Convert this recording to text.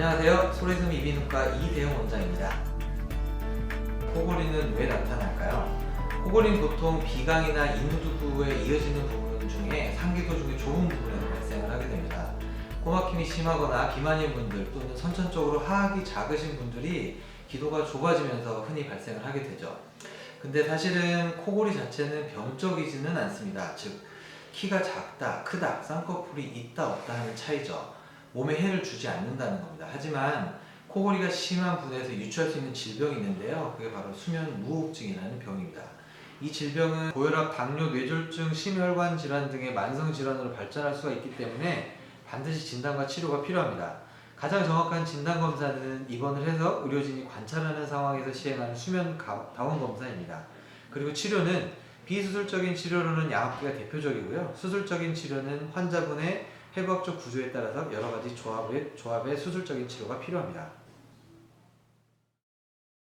안녕하세요. 소리섬 이비인후과 이대영 원장입니다. 코골이는 왜 나타날까요? 코골이는 보통 비강이나 인후두부에 이어지는 부분 중에 상기도 중에 좁은 부분에서 발생을 하게 됩니다. 코막힘이 심하거나 비만인 분들 또는 선천적으로 하악이 작으신 분들이 기도가 좁아지면서 흔히 발생을 하게 되죠. 근데 사실은 코골이 자체는 병적이지는 않습니다. 즉 키가 작다, 크다, 쌍꺼풀이 있다, 없다 하는 차이죠. 몸에 해를 주지 않는다는 겁니다. 하지만 코골이가 심한 분에서 유추할 수 있는 질병이 있는데요. 그게 바로 수면 무호흡증이라는 병입니다. 이 질병은 고혈압, 당뇨, 뇌졸중, 심혈관 질환 등의 만성 질환으로 발전할 수가 있기 때문에 반드시 진단과 치료가 필요합니다. 가장 정확한 진단 검사는 입원을 해서 의료진이 관찰하는 상황에서 시행하는 수면 다원 검사입니다. 그리고 치료는 비수술적인 치료로는 양압기가 대표적이고요. 수술적인 치료는 환자분의 해부학적 구조에 따라서 여러 가지 조합의 수술적인 치료가 필요합니다.